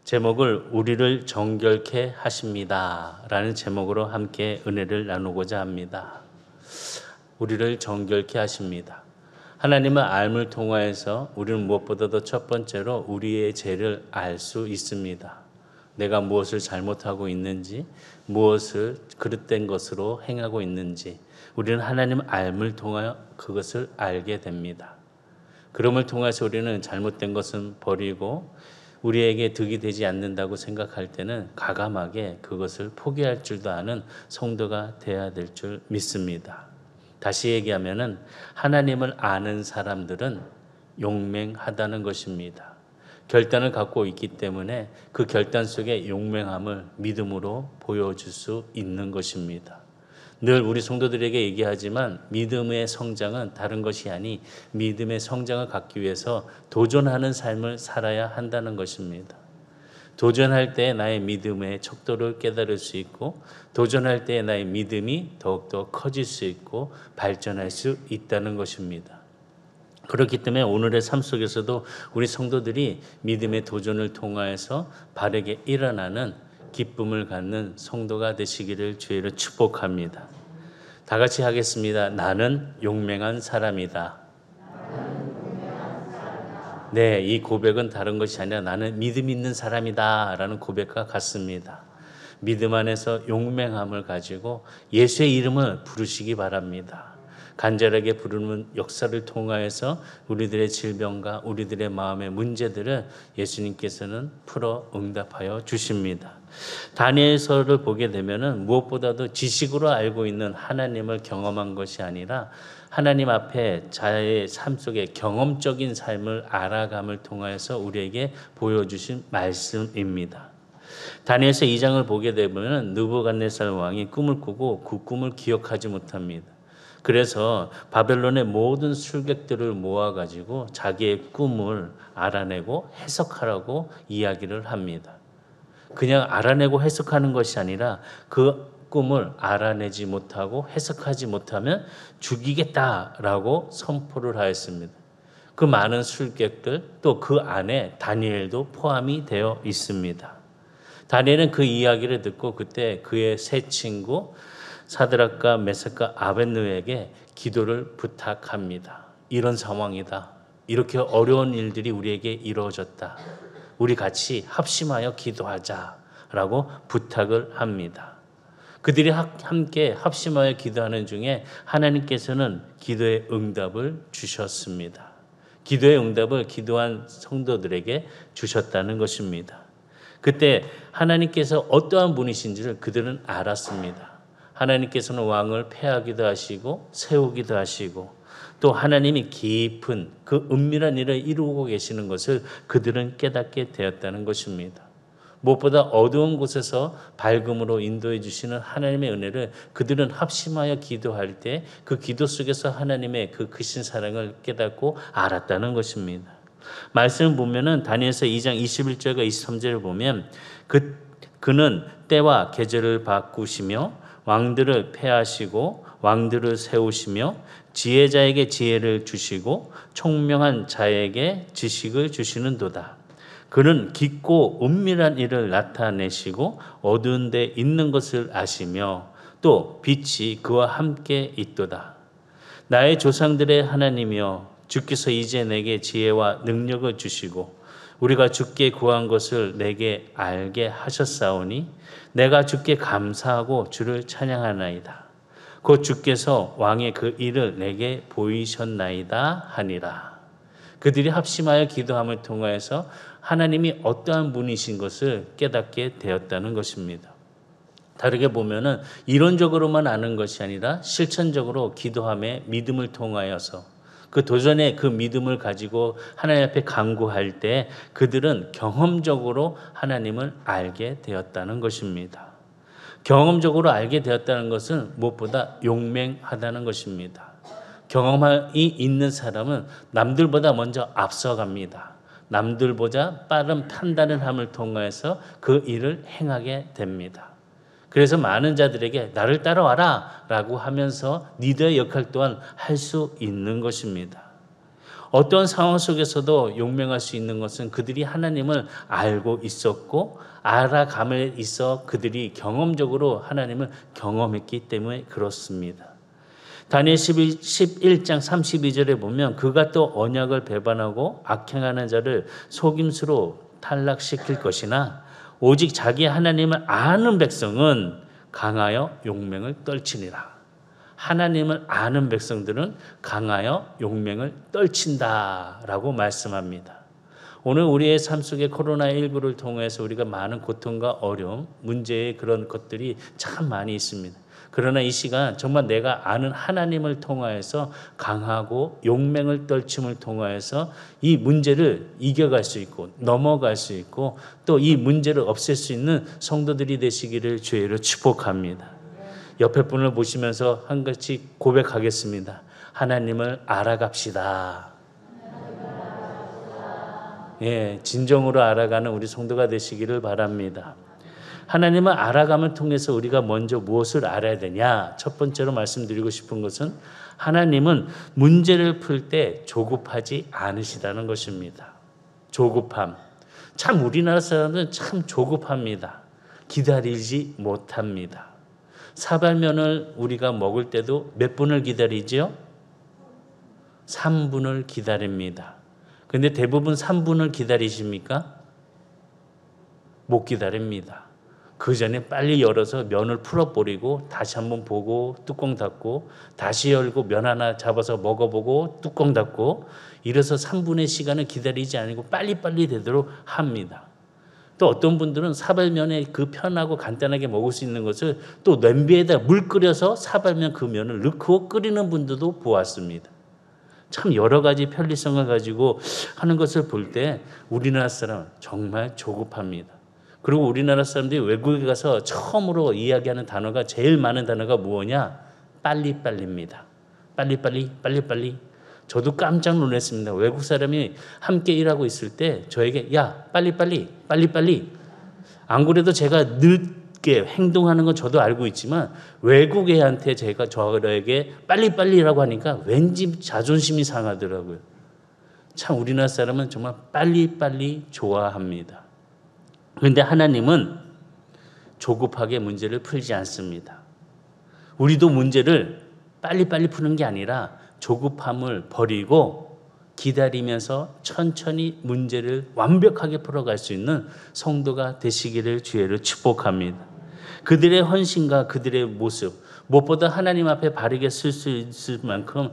제목을 우리를 정결케 하십니다 라는 제목으로 함께 은혜를 나누고자 합니다. 우리를 정결케 하십니다. 하나님의 알을 통하여서 우리는 무엇보다도 첫 번째로 우리의 죄를 알 수 있습니다. 내가 무엇을 잘못하고 있는지, 무엇을 그릇된 것으로 행하고 있는지 우리는 하나님의 알을 통하여 그것을 알게 됩니다. 그럼을 통해서 우리는 잘못된 것은 버리고 우리에게 득이 되지 않는다고 생각할 때는 과감하게 그것을 포기할 줄도 아는 성도가 되어야 될 줄 믿습니다. 다시 얘기하면은 하나님을 아는 사람들은 용맹하다는 것입니다. 결단을 갖고 있기 때문에 그 결단 속에 용맹함을 믿음으로 보여줄 수 있는 것입니다. 늘 우리 성도들에게 얘기하지만 믿음의 성장은 다른 것이 아니 믿음의 성장을 갖기 위해서 도전하는 삶을 살아야 한다는 것입니다. 도전할 때 나의 믿음의 척도를 깨달을 수 있고 도전할 때 나의 믿음이 더욱더 커질 수 있고 발전할 수 있다는 것입니다. 그렇기 때문에 오늘의 삶 속에서도 우리 성도들이 믿음의 도전을 통하여서 바르게 일어나는 기쁨을 갖는 성도가 되시기를 주의로 축복합니다. 다 같이 하겠습니다. 나는 용맹한 사람이다. 네, 이 고백은 다른 것이 아니라 나는 믿음 있는 사람이다 라는 고백과 같습니다. 믿음 안에서 용맹함을 가지고 예수의 이름을 부르시기 바랍니다. 간절하게 부르는 역사를 통하여서 우리들의 질병과 우리들의 마음의 문제들을 예수님께서는 풀어 응답하여 주십니다. 다니엘서를 보게 되면은 무엇보다도 지식으로 알고 있는 하나님을 경험한 것이 아니라 하나님 앞에 자의 삶 속에 경험적인 삶을 알아감을 통하여서 우리에게 보여주신 말씀입니다. 다니엘서 2장을 보게 되면 느부갓네살 왕이 꿈을 꾸고 그 꿈을 기억하지 못합니다. 그래서 바벨론의 모든 술객들을 모아가지고 자기의 꿈을 알아내고 해석하라고 이야기를 합니다. 그냥 알아내고 해석하는 것이 아니라 그 꿈을 알아내지 못하고 해석하지 못하면 죽이겠다라고 선포를 하였습니다. 그 많은 술객들 또 그 안에 다니엘도 포함이 되어 있습니다. 다니엘은 그 이야기를 듣고 그때 그의 세 친구 사드락과 메삭과 아벳느고에게 기도를 부탁합니다. 이런 상황이다. 이렇게 어려운 일들이 우리에게 이루어졌다. 우리 같이 합심하여 기도하자라고 부탁을 합니다. 그들이 함께 합심하여 기도하는 중에 하나님께서는 기도의 응답을 주셨습니다. 기도의 응답을 기도한 성도들에게 주셨다는 것입니다. 그때 하나님께서 어떠한 분이신지를 그들은 알았습니다. 하나님께서는 왕을 폐하기도 하시고 세우기도 하시고 또 하나님이 깊은 그 은밀한 일을 이루고 계시는 것을 그들은 깨닫게 되었다는 것입니다. 무엇보다 어두운 곳에서 밝음으로 인도해 주시는 하나님의 은혜를 그들은 합심하여 기도할 때 그 기도 속에서 하나님의 그 크신 사랑을 깨닫고 알았다는 것입니다. 말씀을 보면은 다니엘서 2장 21절과 23절을 보면 그는 때와 계절을 바꾸시며 왕들을 폐하시고 왕들을 세우시며 지혜자에게 지혜를 주시고 총명한 자에게 지식을 주시는도다. 그는 깊고 은밀한 일을 나타내시고 어두운 데 있는 것을 아시며 또 빛이 그와 함께 있도다. 나의 조상들의 하나님이여 주께서 이제 내게 지혜와 능력을 주시고 우리가 주께 구한 것을 내게 알게 하셨사오니 내가 주께 감사하고 주를 찬양하나이다. 곧 주께서 왕의 그 일을 내게 보이셨나이다 하니라. 그들이 합심하여 기도함을 통하여서 하나님이 어떠한 분이신 것을 깨닫게 되었다는 것입니다. 다르게 보면은 이론적으로만 아는 것이 아니라 실천적으로 기도함에 믿음을 통하여서 그 도전의 그 믿음을 가지고 하나님 앞에 간구할 때 그들은 경험적으로 하나님을 알게 되었다는 것입니다. 경험적으로 알게 되었다는 것은 무엇보다 용맹하다는 것입니다. 경험이 있는 사람은 남들보다 먼저 앞서갑니다. 남들보다 빠른 판단을 함을 통해서 그 일을 행하게 됩니다. 그래서 많은 자들에게 나를 따라와라 라고 하면서 리더의 역할 또한 할 수 있는 것입니다. 어떤 상황 속에서도 용맹할 수 있는 것은 그들이 하나님을 알고 있었고 알아감에 있어 그들이 경험적으로 하나님을 경험했기 때문에 그렇습니다. 다니엘 11장 32절에 보면 그가 또 언약을 배반하고 악행하는 자를 속임수로 탈락시킬 것이나 오직 자기 하나님을 아는 백성은 강하여 용맹을 떨치니라. 하나님을 아는 백성들은 강하여 용맹을 떨친다라고 말씀합니다. 오늘 우리의 삶 속에 코로나19를 통해서 우리가 많은 고통과 어려움, 문제의 그런 것들이 참 많이 있습니다. 그러나 이 시간 정말 내가 아는 하나님을 통하여서 강하고 용맹을 떨침을 통하여서 이 문제를 이겨갈 수 있고 넘어갈 수 있고 또 이 문제를 없앨 수 있는 성도들이 되시기를 주의로 축복합니다. 옆에 분을 보시면서 한 가지 고백하겠습니다. 하나님을 알아갑시다. 예, 진정으로 알아가는 우리 성도가 되시기를 바랍니다. 하나님을 알아감을 통해서 우리가 먼저 무엇을 알아야 되냐? 첫 번째로 말씀드리고 싶은 것은 하나님은 문제를 풀 때 조급하지 않으시다는 것입니다. 조급함. 참 우리나라 사람들은 참 조급합니다. 기다리지 못합니다. 사발면을 우리가 먹을 때도 몇 분을 기다리죠? 3분을 기다립니다. 근데 대부분 3분을 기다리십니까? 못 기다립니다. 그 전에 빨리 열어서 면을 풀어버리고 다시 한번 보고 뚜껑 닫고 다시 열고 면 하나 잡아서 먹어보고 뚜껑 닫고 이래서 3분의 시간을 기다리지 않고 빨리빨리 되도록 합니다. 또 어떤 분들은 사발면에 그 편하고 간단하게 먹을 수 있는 것을 또 냄비에다 물 끓여서 사발면 그 면을 넣고 끓이는 분들도 보았습니다. 참 여러 가지 편리성을 가지고 하는 것을 볼 때 우리나라 사람은 정말 조급합니다. 그리고 우리나라 사람들이 외국에 가서 처음으로 이야기하는 단어가 제일 많은 단어가 뭐냐? 빨리빨리입니다. 빨리빨리. 저도 깜짝 놀랐습니다. 외국 사람이 함께 일하고 있을 때 저에게 야 빨리빨리. 안 그래도 제가 늦게 행동하는 건 저도 알고 있지만 외국 애한테 제가 저에게 빨리빨리라고 하니까 왠지 자존심이 상하더라고요. 참 우리나라 사람은 정말 빨리빨리 좋아합니다. 그런데 하나님은 조급하게 문제를 풀지 않습니다. 우리도 문제를 빨리빨리 푸는 게 아니라 조급함을 버리고 기다리면서 천천히 문제를 완벽하게 풀어갈 수 있는 성도가 되시기를 주의로 축복합니다. 그들의 헌신과 그들의 모습, 무엇보다 하나님 앞에 바르게 쓸 수 있을 만큼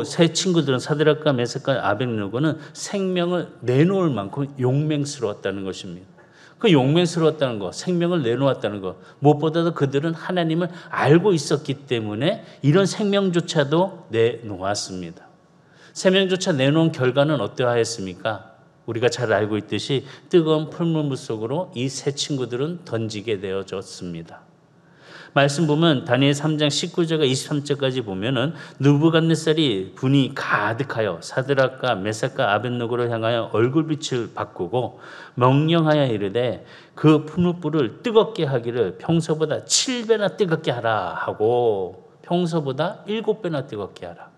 세 친구들은 사드락과 메삭과 아벳느고는 생명을 내놓을 만큼 용맹스러웠다는 것입니다. 그 용맹스러웠다는 것, 생명을 내놓았다는 것, 무엇보다도 그들은 하나님을 알고 있었기 때문에 이런 생명조차도 내놓았습니다. 생명조차 내놓은 결과는 어떠하였습니까? 우리가 잘 알고 있듯이 뜨거운 풀물 속으로 이 세 친구들은 던지게 되어졌습니다. 말씀 보면 다니엘 3장 19절과 23절까지 보면은 느부갓네살이 분이 가득하여 사드락과 메삭과 아벳느고를 향하여 얼굴빛을 바꾸고 명령하여 이르되 그 풀무불을 뜨겁게 하기를 평소보다 7배나 뜨겁게 하라 하고 평소보다 7배나 뜨겁게 하라.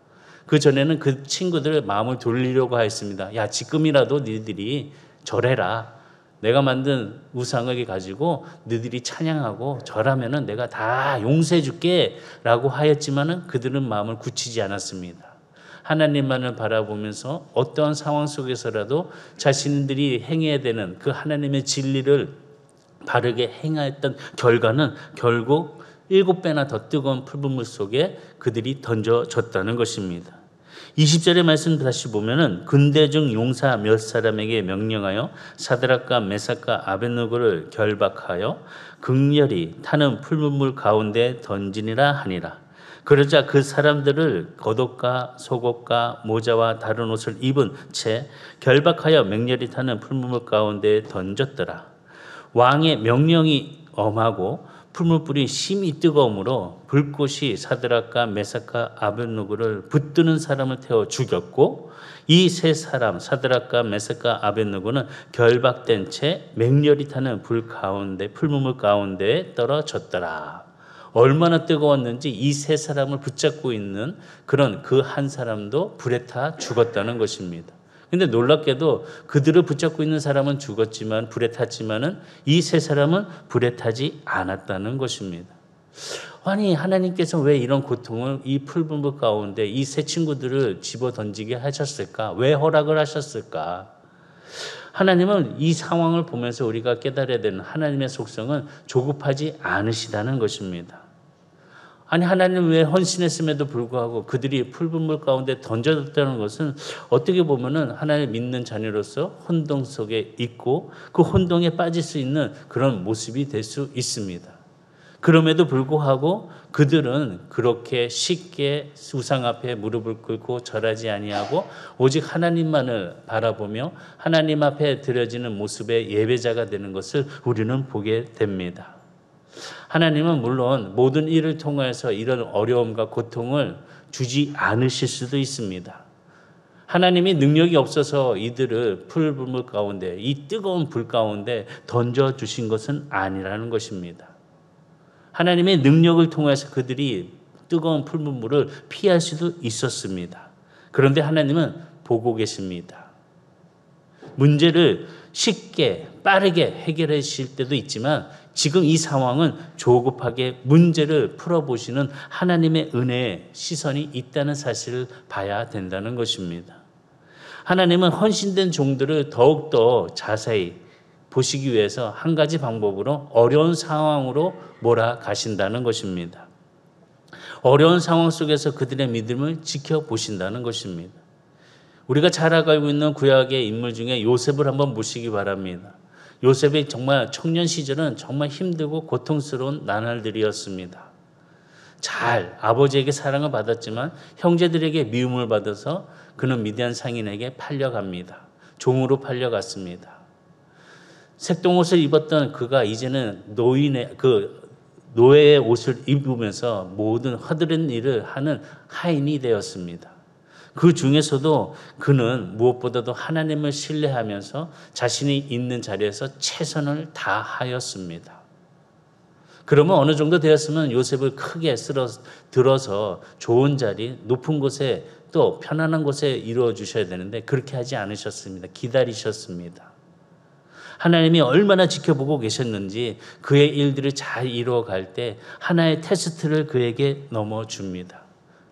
그 전에는 그 친구들의 마음을 돌리려고 하였습니다. 야 지금이라도 너희들이 절해라. 내가 만든 우상을 가지고 너희들이 찬양하고 절하면은 내가 다 용서해 줄게 라고 하였지만은 그들은 마음을 굳히지 않았습니다. 하나님만을 바라보면서 어떠한 상황 속에서라도 자신들이 행해야 되는 그 하나님의 진리를 바르게 행하였던 결과는 결국 7배나 더 뜨거운 풀분물 속에 그들이 던져졌다는 것입니다. 20절의 말씀 다시 보면은 군대 중 용사 몇 사람에게 명령하여 사드락과 메삭과 아벳느고를 결박하여 극렬히 타는 풀무불 가운데 던지니라 하니라. 그러자 그 사람들을 겉옷과 속옷과 모자와 다른 옷을 입은 채 결박하여 맹렬히 타는 풀무불 가운데 던졌더라. 왕의 명령이 엄하고 풀무불이 심히 뜨거움으로 불꽃이 사드락과 메삭과 아벳느고를 붙드는 사람을 태워 죽였고 이 세 사람 사드락과 메삭과 아벳느고는 결박된 채 맹렬히 타는 불 가운데 풀무불 가운데에 떨어졌더라. 얼마나 뜨거웠는지 이 세 사람을 붙잡고 있는 그런 그 한 사람도 불에 타 죽었다는 것입니다. 근데 놀랍게도 그들을 붙잡고 있는 사람은 죽었지만 불에 탔지만은 이 세 사람은 불에 타지 않았다는 것입니다. 아니 하나님께서 왜 이런 고통을 이 풀분불 가운데 이 세 친구들을 집어 던지게 하셨을까? 왜 허락을 하셨을까? 하나님은 이 상황을 보면서 우리가 깨달아야 되는 하나님의 속성은 조급하지 않으시다는 것입니다. 아니 하나님 왜 헌신했음에도 불구하고 그들이 풀분물 가운데 던져졌다는 것은 어떻게 보면은 하나님을 믿는 자녀로서 혼동 속에 있고 그 혼동에 빠질 수 있는 그런 모습이 될 수 있습니다. 그럼에도 불구하고 그들은 그렇게 쉽게 우상 앞에 무릎을 꿇고 절하지 아니하고 오직 하나님만을 바라보며 하나님 앞에 드려지는 모습의 예배자가 되는 것을 우리는 보게 됩니다. 하나님은 물론 모든 일을 통해서 이런 어려움과 고통을 주지 않으실 수도 있습니다. 하나님이 능력이 없어서 이들을 풀불 가운데 이 뜨거운 불 가운데 던져주신 것은 아니라는 것입니다. 하나님의 능력을 통해서 그들이 뜨거운 풀물을 피할 수도 있었습니다. 그런데 하나님은 보고 계십니다. 문제를 쉽게 빠르게 해결해 주실 때도 있지만 지금 이 상황은 조급하게 문제를 풀어보시는 하나님의 은혜의 시선이 있다는 사실을 봐야 된다는 것입니다. 하나님은 헌신된 종들을 더욱더 자세히 보시기 위해서 한 가지 방법으로 어려운 상황으로 몰아가신다는 것입니다. 어려운 상황 속에서 그들의 믿음을 지켜보신다는 것입니다. 우리가 잘 알고 있는 구약의 인물 중에 요셉을 한번 보시기 바랍니다. 요셉이 정말 청년 시절은 정말 힘들고 고통스러운 나날들이었습니다. 잘 아버지에게 사랑을 받았지만 형제들에게 미움을 받아서 그는 미디안 상인에게 팔려갑니다. 종으로 팔려갔습니다. 색동옷을 입었던 그가 이제는 노예의 옷을 입으면서 모든 허드렛 일을 하는 하인이 되었습니다. 그 중에서도 그는 무엇보다도 하나님을 신뢰하면서 자신이 있는 자리에서 최선을 다하였습니다. 그러면 어느 정도 되었으면 요셉을 크게 들어서 좋은 자리, 높은 곳에 또 편안한 곳에 이루어 주셔야 되는데 그렇게 하지 않으셨습니다. 기다리셨습니다. 하나님이 얼마나 지켜보고 계셨는지 그의 일들을 잘 이루어갈 때 하나의 테스트를 그에게 넘어줍니다.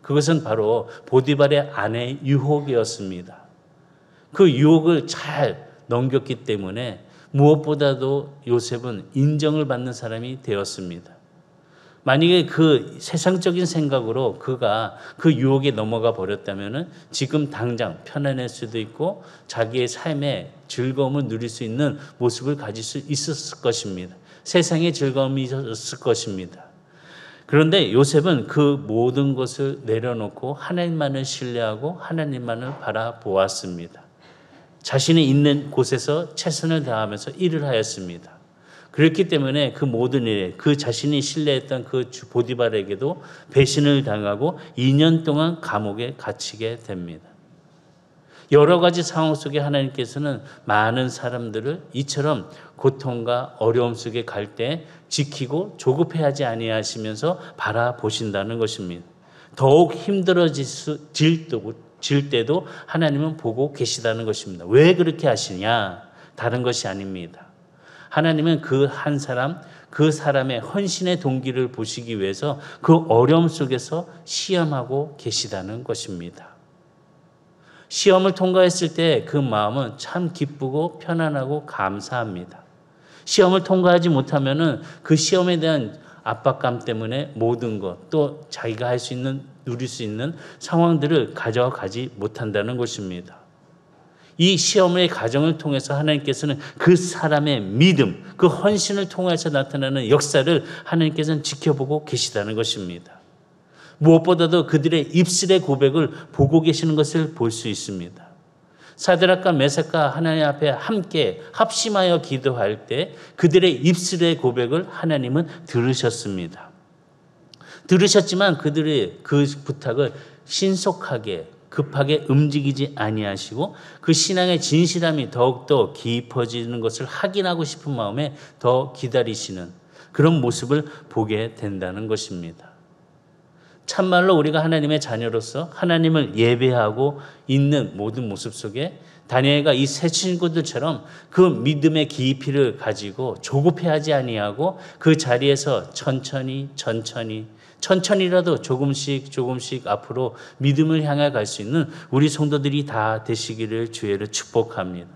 그것은 바로 보디발의 아내의 유혹이었습니다. 그 유혹을 잘 넘겼기 때문에 무엇보다도 요셉은 인정을 받는 사람이 되었습니다. 만약에 그 세상적인 생각으로 그가 그 유혹에 넘어가 버렸다면 지금 당장 편안할 수도 있고 자기의 삶에 즐거움을 누릴 수 있는 모습을 가질 수 있었을 것입니다. 세상의 즐거움이 있었을 것입니다. 그런데 요셉은 그 모든 것을 내려놓고 하나님만을 신뢰하고 하나님만을 바라보았습니다. 자신이 있는 곳에서 최선을 다하면서 일을 하였습니다. 그렇기 때문에 그 모든 일에 그 자신이 신뢰했던 그 보디발에게도 배신을 당하고 2년 동안 감옥에 갇히게 됩니다. 여러 가지 상황 속에 하나님께서는 많은 사람들을 이처럼 고통과 어려움 속에 갈 때 지키고 조급해하지 아니하시면서 바라보신다는 것입니다. 더욱 힘들어질 때도 하나님은 보고 계시다는 것입니다. 왜 그렇게 하시냐? 다른 것이 아닙니다. 하나님은 그 한 사람, 그 사람의 헌신의 동기를 보시기 위해서 그 어려움 속에서 시험하고 계시다는 것입니다. 시험을 통과했을 때 그 마음은 참 기쁘고 편안하고 감사합니다. 시험을 통과하지 못하면은 그 시험에 대한 압박감 때문에 모든 것, 또 자기가 할 수 있는, 누릴 수 있는 상황들을 가져가지 못한다는 것입니다. 이 시험의 과정을 통해서 하나님께서는 그 사람의 믿음, 그 헌신을 통해서 나타나는 역사를 하나님께서는 지켜보고 계시다는 것입니다. 무엇보다도 그들의 입술의 고백을 보고 계시는 것을 볼 수 있습니다. 사드락과 메삭과 하나님 앞에 함께 합심하여 기도할 때 그들의 입술의 고백을 하나님은 들으셨습니다. 들으셨지만 그들의 그 부탁을 신속하게 급하게 움직이지 아니하시고 그 신앙의 진실함이 더욱더 깊어지는 것을 확인하고 싶은 마음에 더 기다리시는 그런 모습을 보게 된다는 것입니다. 참말로 우리가 하나님의 자녀로서 하나님을 예배하고 있는 모든 모습 속에 다니엘과 이 세 친구들처럼 그 믿음의 깊이를 가지고 조급해하지 아니하고 그 자리에서 천천히라도 조금씩 앞으로 믿음을 향해 갈 수 있는 우리 성도들이 다 되시기를 주의를 축복합니다.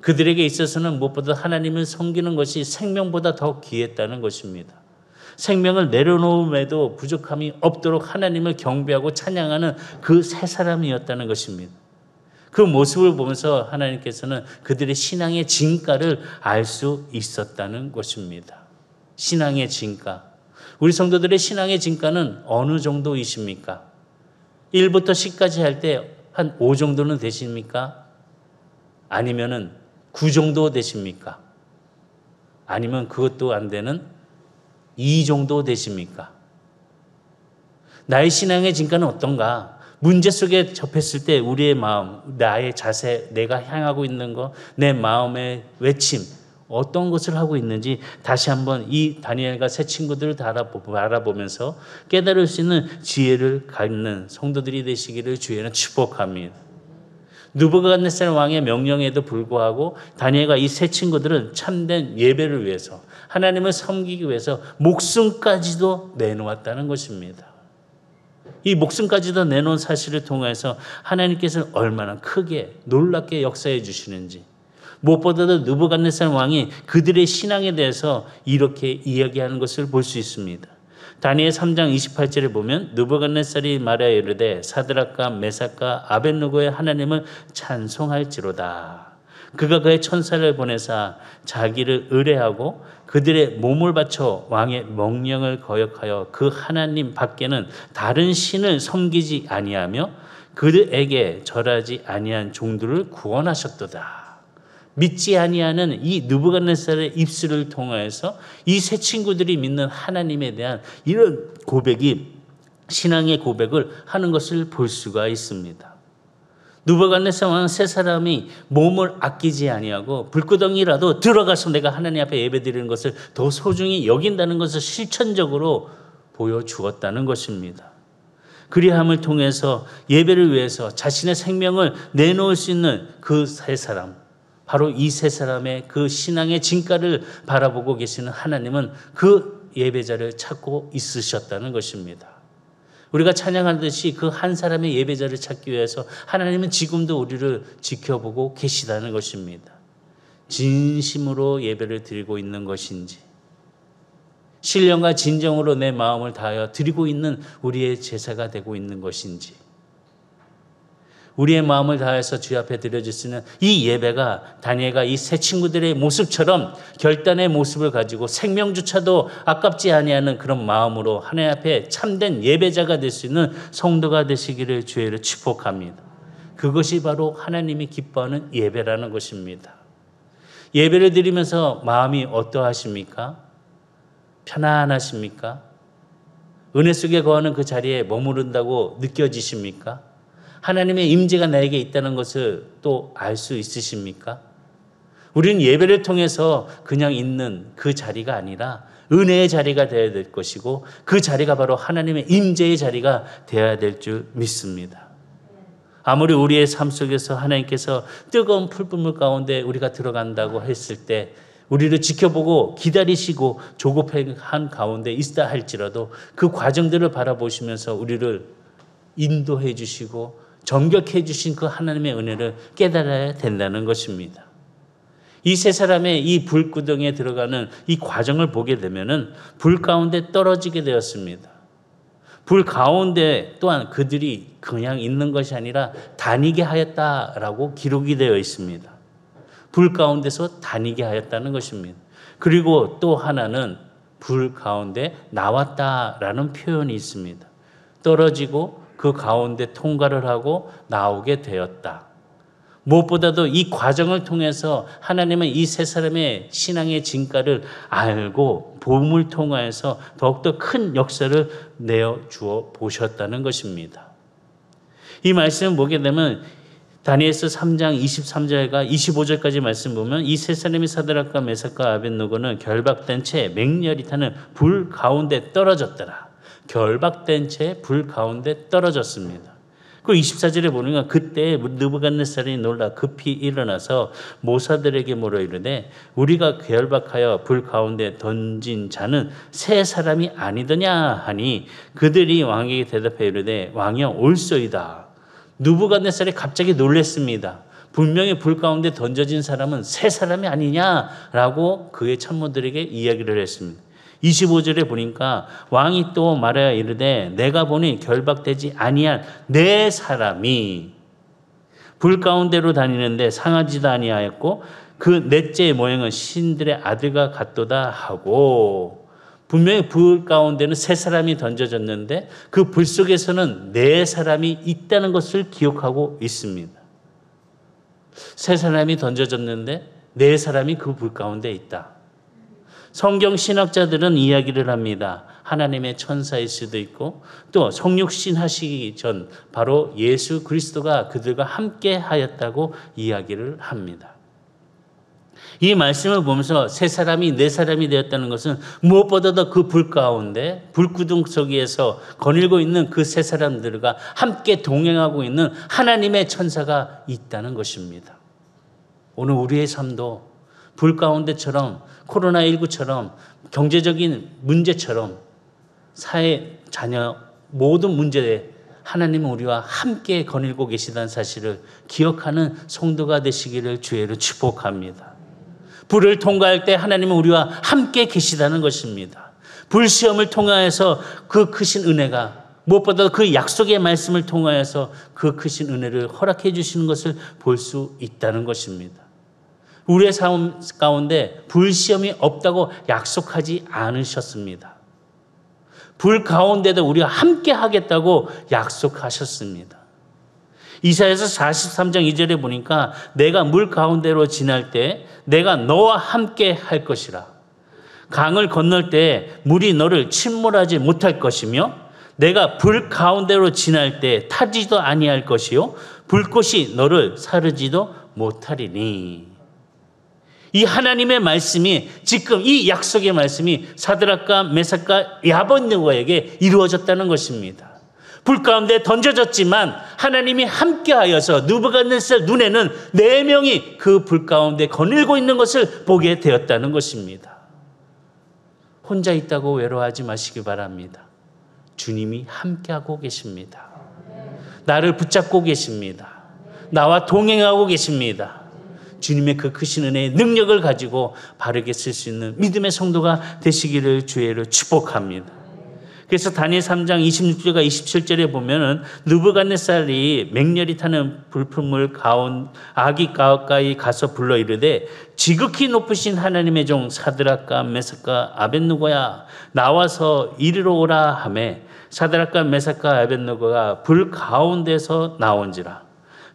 그들에게 있어서는 무엇보다 하나님을 섬기는 것이 생명보다 더 귀했다는 것입니다. 생명을 내려놓음에도 부족함이 없도록 하나님을 경배하고 찬양하는 그 세 사람이었다는 것입니다. 그 모습을 보면서 하나님께서는 그들의 신앙의 진가를 알 수 있었다는 것입니다. 신앙의 진가. 우리 성도들의 신앙의 진가는 어느 정도이십니까? 1부터 10까지 할 때 한 5 정도는 되십니까? 아니면은 9 정도 되십니까? 아니면 그것도 안 되는 2 정도 되십니까? 나의 신앙의 진가는 어떤가? 문제 속에 접했을 때 우리의 마음, 나의 자세, 내가 향하고 있는 것, 내 마음의 외침, 어떤 것을 하고 있는지 다시 한번 이 다니엘과 세 친구들을 바라보면서 깨달을 수 있는 지혜를 갖는 성도들이 되시기를 주의는 축복합니다. 느부갓네살 왕의 명령에도 불구하고 다니엘과 이 세 친구들은 참된 예배를 위해서 하나님을 섬기기 위해서 목숨까지도 내놓았다는 것입니다. 이 목숨까지도 내놓은 사실을 통해서 하나님께서 얼마나 크게 놀랍게 역사해 주시는지, 무엇보다도 느부갓네살 왕이 그들의 신앙에 대해서 이렇게 이야기하는 것을 볼 수 있습니다. 다니엘 3장 28절에 보면 느부갓네살이 말하여 이르되 사드락과 메삭과 아벳느고의 하나님을 찬송할지로다. 그가 그의 천사를 보내사 자기를 의뢰하고 그들의 몸을 바쳐 왕의 명령을 거역하여 그 하나님 밖에는 다른 신을 섬기지 아니하며 그들에게 절하지 아니한 종들을 구원하셨도다. 믿지 아니하는 이 느부갓네살의 입술을 통하여서 이 세 친구들이 믿는 하나님에 대한 이런 고백이 신앙의 고백을 하는 것을 볼 수가 있습니다. 느부갓네살 왕 세 사람이 몸을 아끼지 아니하고 불구덩이라도 들어가서 내가 하나님 앞에 예배드리는 것을 더 소중히 여긴다는 것을 실천적으로 보여주었다는 것입니다. 그리함을 통해서 예배를 위해서 자신의 생명을 내놓을 수 있는 그 세 사람, 바로 이 세 사람의 그 신앙의 진가를 바라보고 계시는 하나님은 그 예배자를 찾고 있으셨다는 것입니다. 우리가 찬양하듯이 그 한 사람의 예배자를 찾기 위해서 하나님은 지금도 우리를 지켜보고 계시다는 것입니다. 진심으로 예배를 드리고 있는 것인지, 신령과 진정으로 내 마음을 다하여 드리고 있는 우리의 제사가 되고 있는 것인지, 우리의 마음을 다해서 주 앞에 드려질 수 있는 이 예배가 다니엘과 이 세 친구들의 모습처럼 결단의 모습을 가지고 생명조차도 아깝지 아니하는 그런 마음으로 하나님 앞에 참된 예배자가 될 수 있는 성도가 되시기를 주의를 축복합니다. 그것이 바로 하나님이 기뻐하는 예배라는 것입니다. 예배를 드리면서 마음이 어떠하십니까? 편안하십니까? 은혜 속에 거하는 그 자리에 머무른다고 느껴지십니까? 하나님의 임재가 나에게 있다는 것을 또 알 수 있으십니까? 우리는 예배를 통해서 그냥 있는 그 자리가 아니라 은혜의 자리가 되어야 될 것이고 그 자리가 바로 하나님의 임재의 자리가 되어야 될 줄 믿습니다. 아무리 우리의 삶 속에서 하나님께서 뜨거운 풀뿌물 가운데 우리가 들어간다고 했을 때 우리를 지켜보고 기다리시고 조급한 가운데 있다 할지라도 그 과정들을 바라보시면서 우리를 인도해 주시고 정결해 주신 그 하나님의 은혜를 깨달아야 된다는 것입니다. 이 세 사람의 이 불구덩이에 들어가는 이 과정을 보게 되면은 불 가운데 떨어지게 되었습니다. 불 가운데 또한 그들이 그냥 있는 것이 아니라 다니게 하였다라고 기록이 되어 있습니다. 불 가운데서 다니게 하였다는 것입니다. 그리고 또 하나는 불 가운데 나왔다라는 표현이 있습니다. 떨어지고 그 가운데 통과를 하고 나오게 되었다. 무엇보다도 이 과정을 통해서 하나님은 이 세 사람의 신앙의 진가를 알고 복음을 통하여서 더욱더 큰 역사를 내어주어 보셨다는 것입니다. 이 말씀을 보게 되면 다니엘서 3장 23절과 25절까지 말씀 보면 이 세 사람이 사드락과 메삭과 아벳느고는 결박된 채 맹렬히 타는 불 가운데 떨어졌더라. 결박된 채 불 가운데 떨어졌습니다. 그 24절에 보니까 그때 느부갓네살이 놀라 급히 일어나서 모사들에게 물어 이르되 우리가 결박하여 불 가운데 던진 자는 세 사람이 아니더냐 하니 그들이 왕에게 대답해 이르되 왕이여 옳소이다. 느부갓네살이 갑자기 놀랐습니다. 분명히 불 가운데 던져진 사람은 세 사람이 아니냐라고 그의 참모들에게 이야기를 했습니다. 25절에 보니까 왕이 또 말하여 이르되 내가 보니 결박되지 아니한 네 사람이 불 가운데로 다니는데 상하지도 아니하였고 그 넷째의 모양은 신들의 아들과 같도다 하고, 분명히 불 가운데는 세 사람이 던져졌는데 그 불 속에서는 네 사람이 있다는 것을 기억하고 있습니다. 세 사람이 던져졌는데 네 사람이 그 불 가운데 있다. 성경 신학자들은 이야기를 합니다. 하나님의 천사일 수도 있고 또 성육신 하시기 전 바로 예수 그리스도가 그들과 함께 하였다고 이야기를 합니다. 이 말씀을 보면서 세 사람이 네 사람이 되었다는 것은 무엇보다도 그 불 가운데 불구덩 속에서 거닐고 있는 그 세 사람들과 함께 동행하고 있는 하나님의 천사가 있다는 것입니다. 오늘 우리의 삶도 불 가운데처럼 코로나19처럼 경제적인 문제처럼 사회, 자녀 모든 문제에 하나님은 우리와 함께 거닐고 계시다는 사실을 기억하는 성도가 되시기를 주의로 축복합니다. 불을 통과할 때 하나님은 우리와 함께 계시다는 것입니다. 불시험을 통하여서 그 크신 은혜가 무엇보다 그 약속의 말씀을 통하여서 그 크신 은혜를 허락해 주시는 것을 볼 수 있다는 것입니다. 우리의 삶 가운데 불시험이 없다고 약속하지 않으셨습니다. 불 가운데도 우리와 함께 하겠다고 약속하셨습니다. 이사야서 43장 2절에 보니까 내가 물 가운데로 지날 때 내가 너와 함께 할 것이라. 강을 건널 때 물이 너를 침몰하지 못할 것이며 내가 불 가운데로 지날 때 타지도 아니할 것이요 불꽃이 너를 사르지도 못하리니. 이 하나님의 말씀이 지금 이 약속의 말씀이 사드락과 메삭과 아벳느고에게 이루어졌다는 것입니다. 불 가운데 던져졌지만 하나님이 함께하여서 느부갓네살 눈에는 4명이 그 불 가운데 거닐고 있는 것을 보게 되었다는 것입니다. 혼자 있다고 외로워하지 마시기 바랍니다. 주님이 함께하고 계십니다. 나를 붙잡고 계십니다. 나와 동행하고 계십니다. 주님의 그 크신 은혜의 능력을 가지고 바르게 쓸 수 있는 믿음의 성도가 되시기를 주의로 축복합니다. 그래서 다니엘 3장 26절과 27절에 보면은 느부갓네살이 맹렬히 타는 불품을 아기 가까이 가서 불러 이르되 지극히 높으신 하나님의 종 사드락과 메삭과 아벳느고야 나와서 이리로 오라 하매 사드락과 메삭과 아벳느고가 불 가운데서 나온지라.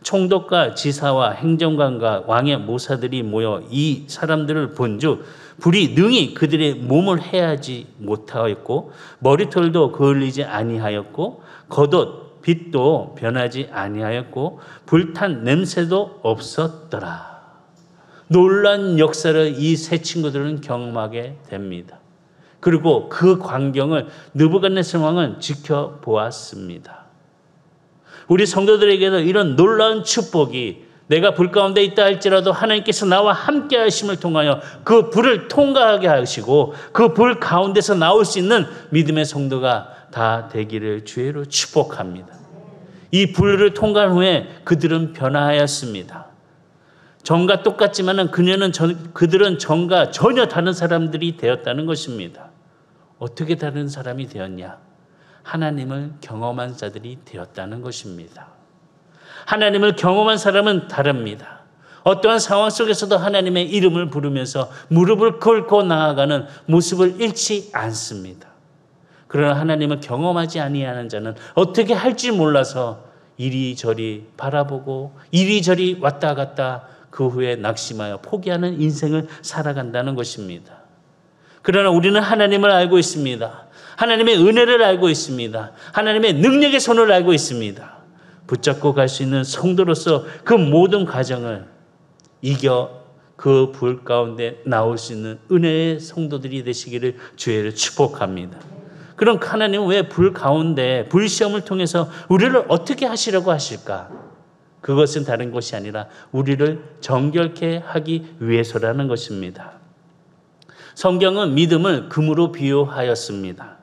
총독과 지사와 행정관과 왕의 모사들이 모여 이 사람들을 본즉 불이 능히 그들의 몸을 해하지 못하였고 머리털도 그을리지 아니하였고 겉옷 빛도 변하지 아니하였고 불탄 냄새도 없었더라. 놀란 역사를 이 세 친구들은 경험하게 됩니다. 그리고 그 광경을 느부갓네살 왕은 지켜보았습니다. 우리 성도들에게도 이런 놀라운 축복이 내가 불 가운데 있다 할지라도 하나님께서 나와 함께 하심을 통하여 그 불을 통과하게 하시고 그 불 가운데서 나올 수 있는 믿음의 성도가 다 되기를 주의로 축복합니다. 이 불을 통과한 후에 그들은 변화하였습니다. 전과 똑같지만 그들은 전과 전혀 다른 사람들이 되었다는 것입니다. 어떻게 다른 사람이 되었냐? 하나님을 경험한 자들이 되었다는 것입니다. 하나님을 경험한 사람은 다릅니다. 어떠한 상황 속에서도 하나님의 이름을 부르면서 무릎을 꿇고 나아가는 모습을 잃지 않습니다. 그러나 하나님을 경험하지 아니하는 자는 어떻게 할지 몰라서 이리저리 바라보고 이리저리 왔다 갔다 그 후에 낙심하여 포기하는 인생을 살아간다는 것입니다. 그러나 우리는 하나님을 알고 있습니다. 하나님의 은혜를 알고 있습니다. 하나님의 능력의 손을 알고 있습니다. 붙잡고 갈 수 있는 성도로서 그 모든 과정을 이겨 그 불 가운데 나올 수 있는 은혜의 성도들이 되시기를 주의를 축복합니다. 그럼 하나님은 왜 불 가운데 불시험을 통해서 우리를 어떻게 하시려고 하실까? 그것은 다른 것이 아니라 우리를 정결케 하기 위해서라는 것입니다. 성경은 믿음을 금으로 비유하였습니다.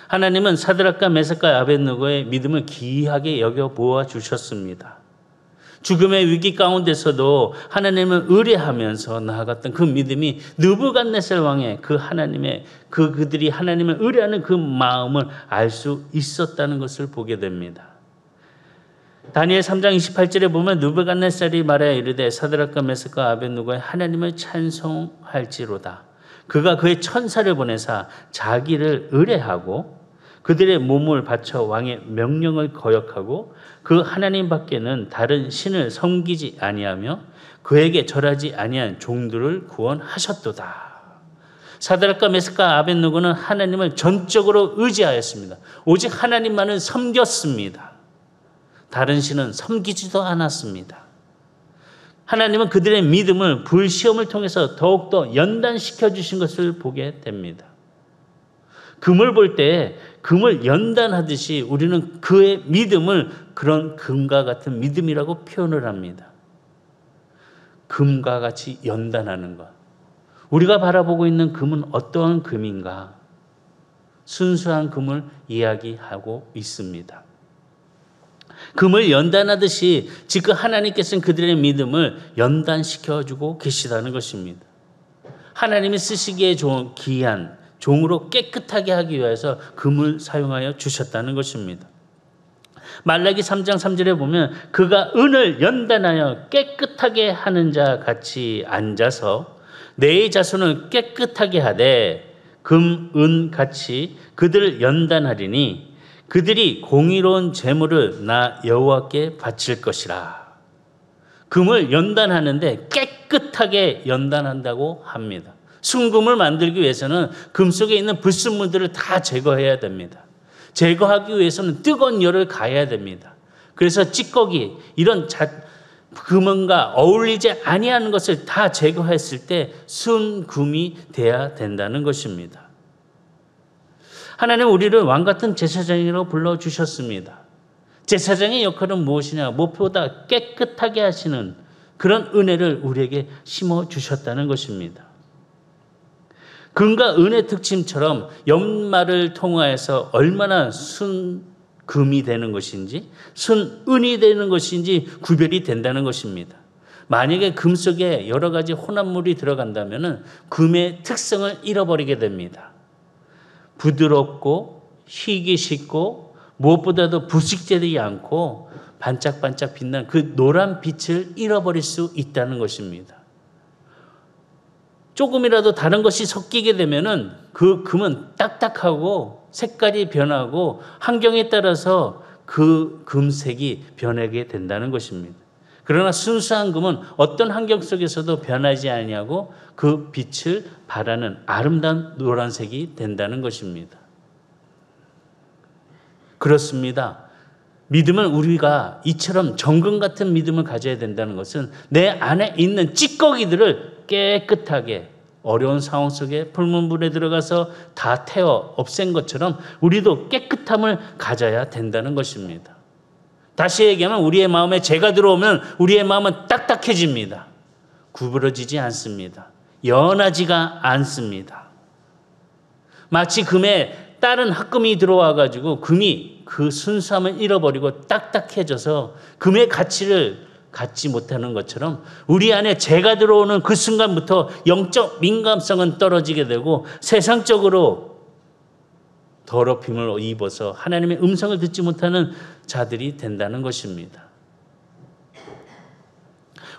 하나님은 사드락과 메삭과 아벳느고의 믿음을 기이하게 여겨 보아 주셨습니다. 죽음의 위기 가운데서도 하나님을 의뢰하면서 나아갔던 그 믿음이 느부갓네살 왕의 그 하나님의 그들이 하나님을 의뢰하는 그 마음을 알 수 있었다는 것을 보게 됩니다. 다니엘 3장 28절에 보면 느부갓네살이 말하여 이르되 사드락과 메삭과 아벳느고의 하나님을 찬송할지로다. 그가 그의 천사를 보내사 자기를 의뢰하고 그들의 몸을 바쳐 왕의 명령을 거역하고 그 하나님 밖에는 다른 신을 섬기지 아니하며 그에게 절하지 아니한 종들을 구원하셨도다. 사드락과 메삭과 아벳느고는 하나님을 전적으로 의지하였습니다. 오직 하나님만을 섬겼습니다. 다른 신은 섬기지도 않았습니다. 하나님은 그들의 믿음을 불시험을 통해서 더욱더 연단시켜 주신 것을 보게 됩니다. 금을 볼 때 금을 연단하듯이 우리는 그의 믿음을 그런 금과 같은 믿음이라고 표현을 합니다. 금과 같이 연단하는 것. 우리가 바라보고 있는 금은 어떠한 금인가? 순수한 금을 이야기하고 있습니다. 금을 연단하듯이 지금 하나님께서는 그들의 믿음을 연단시켜주고 계시다는 것입니다. 하나님이 쓰시기에 좋은 귀한 종으로 깨끗하게 하기 위해서 금을 사용하여 주셨다는 것입니다. 말라기 3장 3절에 보면 그가 은을 연단하여 깨끗하게 하는 자 같이 앉아서 내 자손을 깨끗하게 하되 금, 은 같이 그들을 연단하리니 그들이 공의로운 제물을 나 여호와께 바칠 것이라. 금을 연단하는데 깨끗하게 연단한다고 합니다. 순금을 만들기 위해서는 금 속에 있는 불순물들을 다 제거해야 됩니다. 제거하기 위해서는 뜨거운 열을 가해야 됩니다. 그래서 찌꺼기 이런 금은과 어울리지 아니하는 것을 다 제거했을 때 순금이 돼야 된다는 것입니다. 하나님은 우리를 왕같은 제사장이라고 불러주셨습니다. 제사장의 역할은 무엇이냐? 무엇보다 깨끗하게 하시는 그런 은혜를 우리에게 심어주셨다는 것입니다. 금과 은의 특징처럼 연말을 통하여서 얼마나 순금이 되는 것인지 순은이 되는 것인지 구별이 된다는 것입니다. 만약에 금 속에 여러 가지 혼합물이 들어간다면 금의 특성을 잃어버리게 됩니다. 부드럽고 희기 쉽고 무엇보다도 부식되지 않고 반짝반짝 빛나는 그 노란 빛을 잃어버릴 수 있다는 것입니다. 조금이라도 다른 것이 섞이게 되면은 그 금은 딱딱하고 색깔이 변하고 환경에 따라서 그 금색이 변하게 된다는 것입니다. 그러나 순수한 금은 어떤 환경 속에서도 변하지 아니하고 그 빛을 발하는 아름다운 노란색이 된다는 것입니다. 그렇습니다. 믿음을 우리가 이처럼 정금 같은 믿음을 가져야 된다는 것은 내 안에 있는 찌꺼기들을 깨끗하게 어려운 상황 속에 불문불에 들어가서 다 태워 없앤 것처럼 우리도 깨끗함을 가져야 된다는 것입니다. 다시 얘기하면 우리의 마음에 죄가 들어오면 우리의 마음은 딱딱해집니다. 구부러지지 않습니다. 연하지가 않습니다. 마치 금에 다른 합금이 들어와 가지고 금이 그 순수함을 잃어버리고 딱딱해져서 금의 가치를 갖지 못하는 것처럼 우리 안에 죄가 들어오는 그 순간부터 영적 민감성은 떨어지게 되고 세상적으로 더럽힘을 입어서 하나님의 음성을 듣지 못하는 자들이 된다는 것입니다.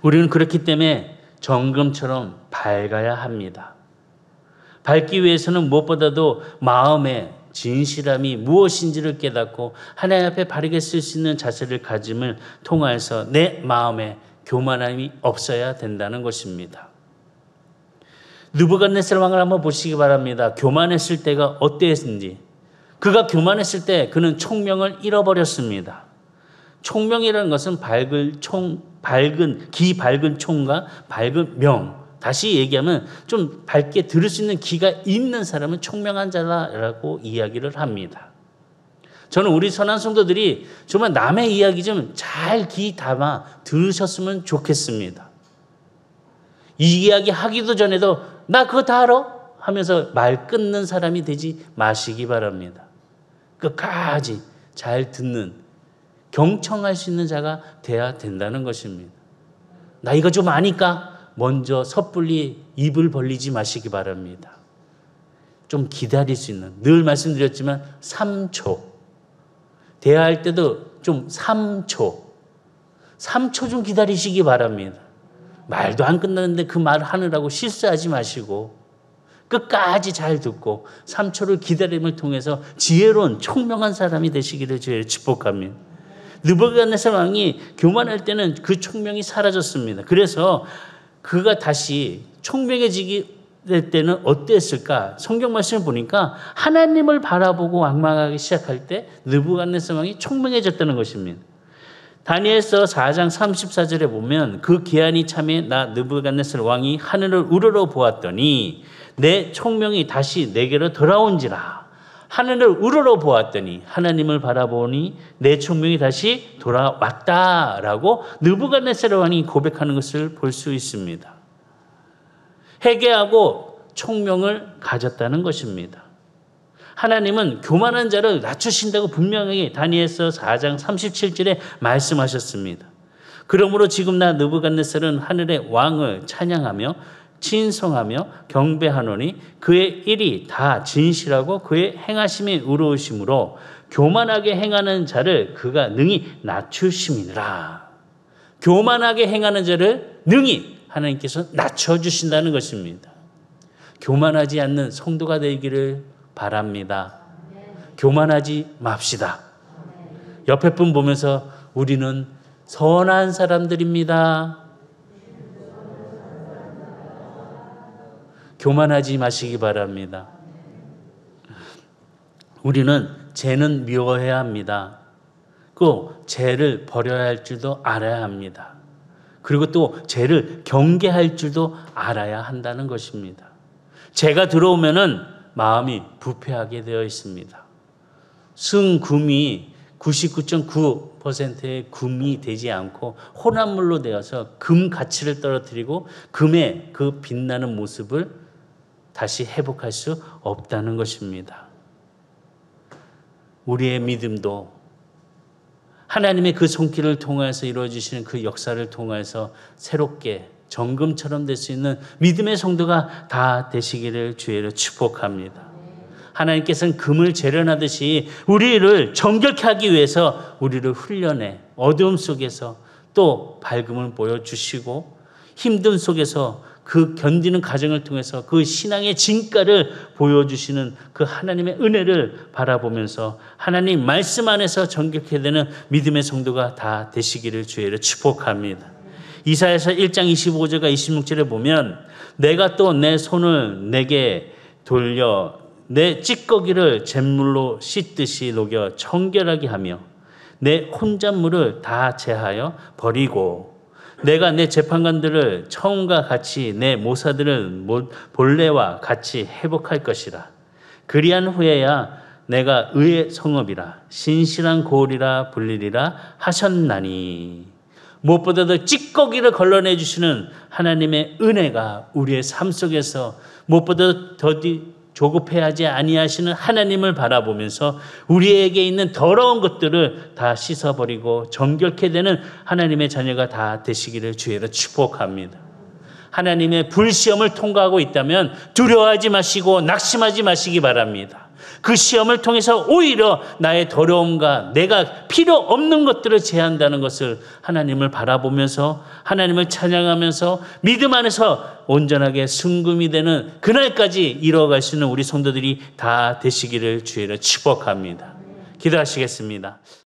우리는 그렇기 때문에 정금처럼 밝아야 합니다. 밝기 위해서는 무엇보다도 마음의 진실함이 무엇인지를 깨닫고 하나님 앞에 바르게 쓸 수 있는 자세를 가짐을 통하여서 내 마음에 교만함이 없어야 된다는 것입니다. 느부갓네살 왕을 한번 보시기 바랍니다. 교만했을 때가 어땠는지. 그가 교만했을 때 그는 총명을 잃어버렸습니다. 총명이라는 것은 기 밝은 총과 밝은 명. 다시 얘기하면 좀 밝게 들을 수 있는 귀가 있는 사람은 총명한 자라고 이야기를 합니다. 저는 우리 선한 성도들이 정말 남의 이야기 좀 잘 귀 담아 들으셨으면 좋겠습니다. 이 이야기 하기도 전에도 나 그거 다 알아? 하면서 말 끊는 사람이 되지 마시기 바랍니다. 끝까지 잘 듣는, 경청할 수 있는 자가 돼야 된다는 것입니다. 나 이거 좀 아니까 먼저 섣불리 입을 벌리지 마시기 바랍니다. 좀 기다릴 수 있는, 늘 말씀드렸지만 3초. 대화할 때도 좀 3초 좀 기다리시기 바랍니다. 말도 안 끝나는데 그 말 하느라고 실수하지 마시고 끝까지 잘 듣고 3초를 기다림을 통해서 지혜로운 총명한 사람이 되시기를 주의 축복합니다. 느부갓네살 왕이 교만할 때는 그 총명이 사라졌습니다. 그래서 그가 다시 총명해지게 될 때는 어땠을까? 성경 말씀을 보니까 하나님을 바라보고 왕망하기 시작할 때 느부갓네살 왕이 총명해졌다는 것입니다. 다니엘서 4장 34절에 보면 그 기한이 참에 나 느부갓네살 왕이 하늘을 우러러 보았더니 내 총명이 다시 내게로 돌아온지라. 하늘을 우러러 보았더니 하나님을 바라보니 내 총명이 다시 돌아왔다라고 느부갓네살 왕이 고백하는 것을 볼 수 있습니다. 회개하고 총명을 가졌다는 것입니다. 하나님은 교만한 자를 낮추신다고 분명하게 다니엘서 4장 37절에 말씀하셨습니다. 그러므로 지금 나 느부갓네살은 하늘의 왕을 찬양하며 친송하며 경배하노니 그의 일이 다 진실하고 그의 행하심이 의로우심으로 교만하게 행하는 자를 그가 능히 낮추심이니라. 교만하게 행하는 자를 능히 하나님께서 낮춰주신다는 것입니다. 교만하지 않는 성도가 되기를 바랍니다. 교만하지 맙시다. 옆에 분 보면서 우리는 선한 사람들입니다. 교만하지 마시기 바랍니다. 우리는 죄는 미워해야 합니다. 그 죄를 버려야 할 줄도 알아야 합니다. 그리고 또 죄를 경계할 줄도 알아야 한다는 것입니다. 죄가 들어오면은 마음이 부패하게 되어 있습니다. 승금이 99.9%의 금이 되지 않고 혼합물로 되어서 금 가치를 떨어뜨리고 금의 그 빛나는 모습을 다시 회복할 수 없다는 것입니다. 우리의 믿음도 하나님의 그 손길을 통해서 이루어지시는 그 역사를 통해서 새롭게 정금처럼 될 수 있는 믿음의 성도가 다 되시기를 주의로 축복합니다. 하나님께서는 금을 재련하듯이 우리를 정결케 하기 위해서 우리를 훈련해 어두움 속에서 또 밝음을 보여주시고 힘든 속에서 그 견디는 과정을 통해서 그 신앙의 진가를 보여주시는 그 하나님의 은혜를 바라보면서 하나님 말씀 안에서 정결케 되는 믿음의 성도가 다 되시기를 주의로 축복합니다. 이사야서 1장 25절과 26절에 보면 내가 또 내 손을 내게 돌려 내 찌꺼기를 잿물로 씻듯이 녹여 청결하게 하며 내 혼잣물을 다 제하여 버리고 내가 내 재판관들을 처음과 같이 내 모사들을 본래와 같이 회복할 것이라. 그리한 후에야 내가 의의 성읍이라 신실한 고을이라 불리리라 하셨나니. 무엇보다도 찌꺼기를 걸러내 주시는 하나님의 은혜가 우리의 삶 속에서 무엇보다 더디 조급해하지 아니하시는 하나님을 바라보면서 우리에게 있는 더러운 것들을 다 씻어버리고 정결케 되는 하나님의 자녀가 다 되시기를 주의로 축복합니다. 하나님의 불시험을 통과하고 있다면 두려워하지 마시고 낙심하지 마시기 바랍니다. 그 시험을 통해서 오히려 나의 더러움과 내가 필요 없는 것들을 제한다는 것을 하나님을 바라보면서 하나님을 찬양하면서 믿음 안에서 온전하게 순금이 되는 그날까지 이뤄갈 수 있는 우리 성도들이 다 되시기를 주의로 축복합니다. 기도하시겠습니다.